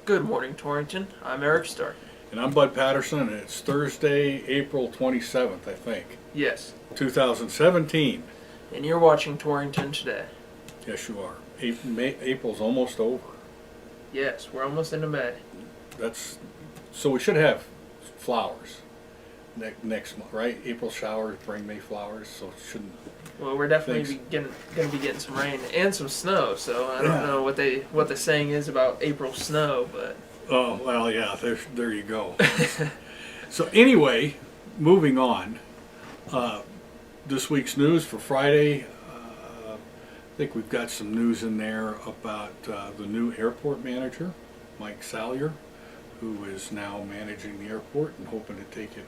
Good morning, Torrington. I'm Eric Stark. And I'm Bud Patterson, and it's Thursday, April 27th, I think, Yes, 2017. and you're watching Torrington Today. Yes, you are. April's almost over. Yes, we're almost into May. So we should have flowers next month, right? April showers bring May flowers, so it shouldn't. Well, we're definitely going to be getting some rain and some snow. So I don't know what the saying is about April snow, but Oh well, yeah. There you go. So anyway, moving on. This week's news for Friday. I think we've got some news in there about the new airport manager, Mike Salyer, who is now managing the airport and hoping to take it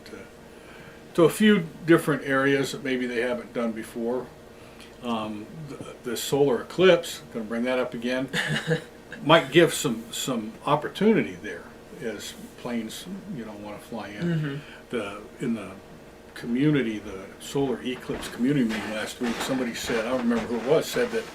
to a few different areas that maybe they haven't done before. The solar eclipse, going to bring that up again, might give some opportunity there as planes want to fly in. Mm-hmm. In the community, the solar eclipse community meeting last week, somebody said, I don't remember who it was, said that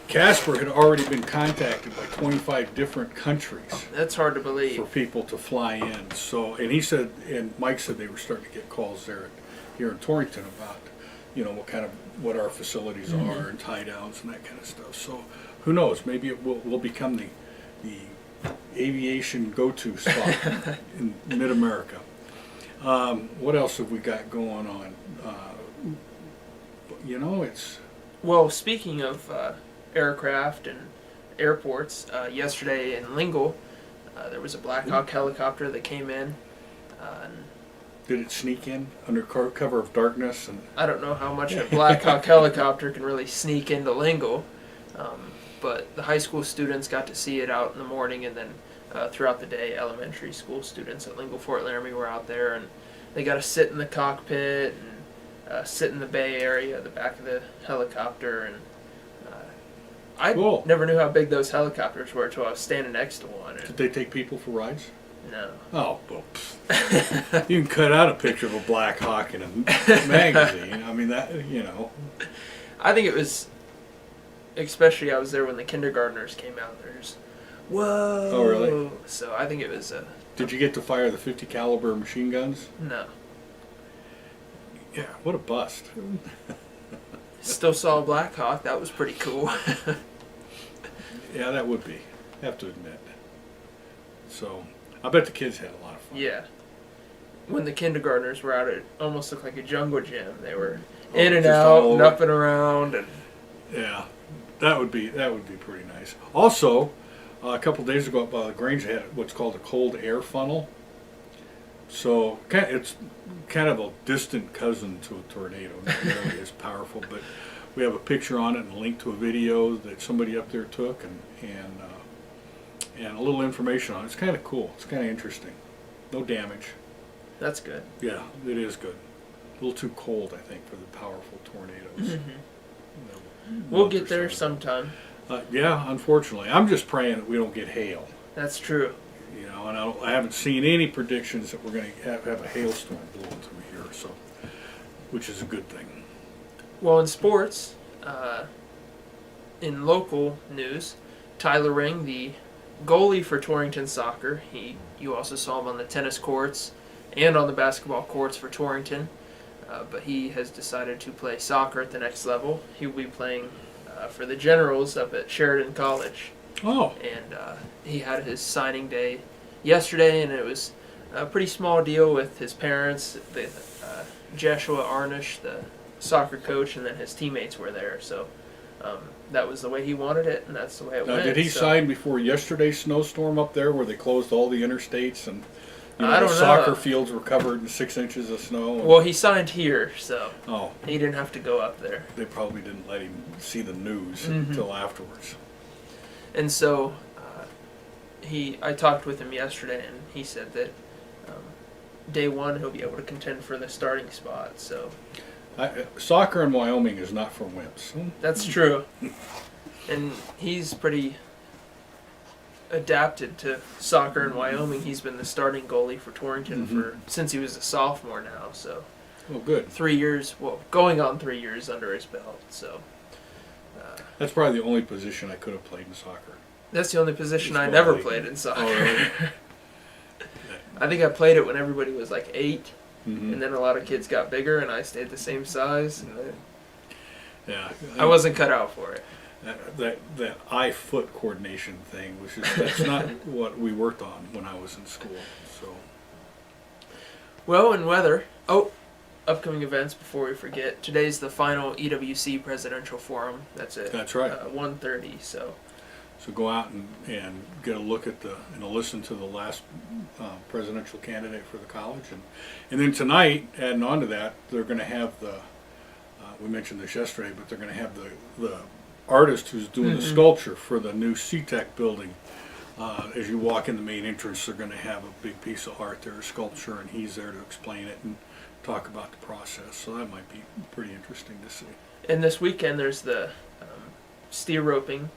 Casper had already been contacted by 25 different countries That's hard to believe. for people to fly in. So, and he said, and Mike said they were starting to get calls there here in Torrington about, what our facilities are and tie downs and that kind of stuff. So, who knows? Maybe it will become the aviation go-to spot in mid-America. What else have we got going on? It's Well, speaking of aircraft and airports, yesterday in Lingle, there was a Black Hawk helicopter that came in. And did it sneak in under cover of darkness? And I don't know how much a Black Hawk helicopter can really sneak into Lingle, but the high school students got to see it out in the morning, and then throughout the day, elementary school students at Lingle Fort Laramie were out there, and they got to sit in the cockpit and sit in the bay area, the back of the helicopter, and I never knew how big those helicopters were until I was standing next to one. Did they take people for rides? No. Oh, well, you can cut out a picture of a Black Hawk in a magazine. I mean, I think it was, especially I was there when the kindergartners came out. There's, whoa. Oh, really? So I think it was Did you get to fire the 50 caliber machine guns? No. Yeah, what a bust. Still saw a Black Hawk. That was pretty cool. Yeah, that would be. I have to admit. So, I bet the kids had a lot of fun. Yeah. When the kindergartners were out, it almost looked like a jungle gym. They were in and out and up and around. And yeah, that would be pretty nice. Also, a couple of days ago up by the Grange, they had what's called a cold air funnel. So it's kind of a distant cousin to a tornado. Not really as powerful, but we have a picture on it and a link to a video that somebody up there took, and a little information on it. It's kind of cool. It's kind of interesting. No damage. That's good. Yeah, it is good. A little too cold, I think, for the powerful tornadoes. We'll get there sometime. Yeah, unfortunately. I'm just praying that we don't get hail. That's true. And I haven't seen any predictions that we're going to have a hailstorm blowing through here, so, which is a good thing. Well, in sports, in local news, Tyler Ring, the goalie for Torrington soccer, you also saw him on the tennis courts and on the basketball courts for Torrington, but he has decided to play soccer at the next level. He will be playing for the Generals up at Sheridan College. Oh. And he had his signing day yesterday, and it was a pretty small deal with his parents, Joshua Arnish, the soccer coach, and then his teammates were there. So that was the way he wanted it, and that's the way it went. Did he sign before yesterday's snowstorm up there where they closed all the interstates and I don't the know. Soccer fields were covered in 6 inches of snow? Well, he signed here, so he didn't have to go up there. They probably didn't let him see the news until afterwards. And so I talked with him yesterday, and he said that day one he'll be able to contend for the starting spot. So soccer in Wyoming is not for wimps. That's true. And he's pretty adapted to soccer in Wyoming. He's been the starting goalie for Torrington since he was a sophomore now. So, well, good. 3 years, going on 3 years under his belt. So that's probably the only position I could have played in soccer. That's the only position I Baseball never league. played in soccer. Oh, really? I think I played it when everybody was like 8, Mhm. and then a lot of kids got bigger, and I stayed the same size. And Yeah. I wasn't cut out for it. That eye-foot coordination thing was just, that's not what we worked on when I was in school. So Well, in weather. Oh, upcoming events before we forget. Today's the final EWC Presidential Forum. That's it. that's right. 1:30. So So go out and get a look at and listen to the last presidential candidate for the college, and then tonight, adding on to that, they're going to have we mentioned this yesterday, but they're going to have the artist who's doing the sculpture for the new CTEC building. As you walk in the main entrance, they're going to have a big piece of art there, a sculpture, and he's there to explain it and talk about the process. So that might be pretty interesting to see. and this weekend there's the steer roping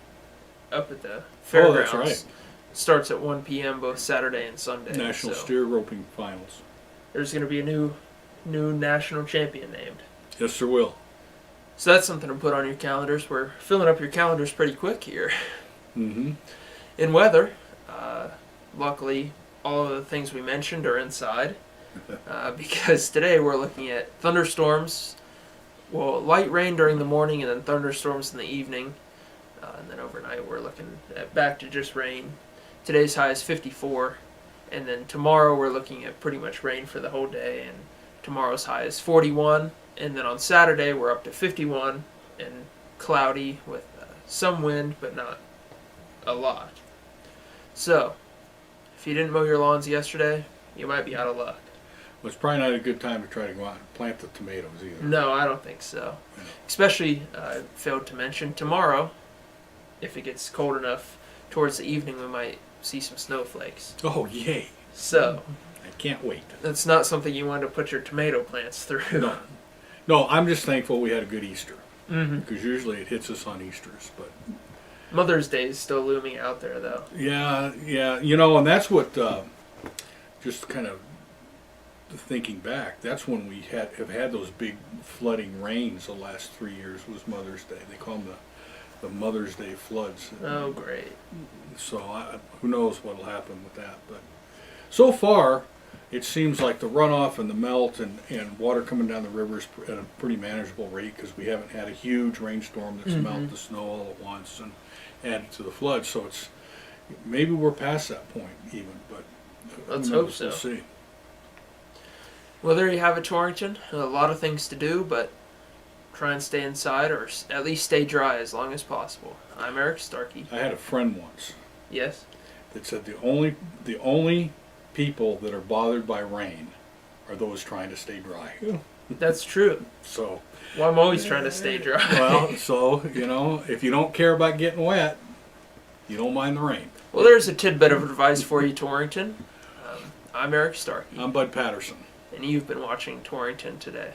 up at the fairgrounds. Oh, that's right. Starts at 1 p.m. both Saturday and Sunday. National so Steer Roping Finals. There's going to be a new national champion named. Yes, there will. So that's something to put on your calendars. We're filling up your calendars pretty quick here. Mm-hmm. In weather, luckily, all of the things we mentioned are inside. Because today we're looking at thunderstorms. Well, light rain during the morning and then thunderstorms in the evening. And then overnight we're looking at back to just rain. Today's high is 54. And then tomorrow we're looking at pretty much rain for the whole day. And tomorrow's high is 41. And then on Saturday we're up to 51 and cloudy with some wind, but not a lot. So, if you didn't mow your lawns yesterday, you might be out of luck. Well, it's probably not a good time to try to go out and plant the tomatoes either. No, I don't think so. Yeah. Especially, I failed to mention, tomorrow, if it gets cold enough, towards the evening we might see some snowflakes. Oh, yay. So, I can't wait. that's not something you want to put your tomato plants through. No. No, I'm just thankful we had a good Easter. Mm-hmm. Because usually it hits us on Easters. But Mother's Day is still looming out there, though. yeah, and that's what, just kind of thinking back, that's when we have had those big flooding rains the last 3 years was Mother's Day. They call them the Mother's Day floods. Oh, great. So who knows what will happen with that. But so far, it seems like the runoff and the melt and water coming down the rivers at a pretty manageable rate because we haven't had a huge rainstorm that's melted the snow all at once and added to the flood. So it's maybe we're past that point even, but Let's who hope knows? so. We'll see. Well, there you have it, Torrington. A lot of things to do, but try and stay inside or at least stay dry as long as possible. I'm Eric Starkey. I had a friend once Yes? that said the only people that are bothered by rain are those trying to stay dry. That's true. So, Well, I'm always trying to stay dry. well, so, if you don't care about getting wet, you don't mind the rain. Well, there's a tidbit of advice for you, Torrington. I'm Eric Starkey, I'm Bud Patterson. and you've been watching Torrington Today.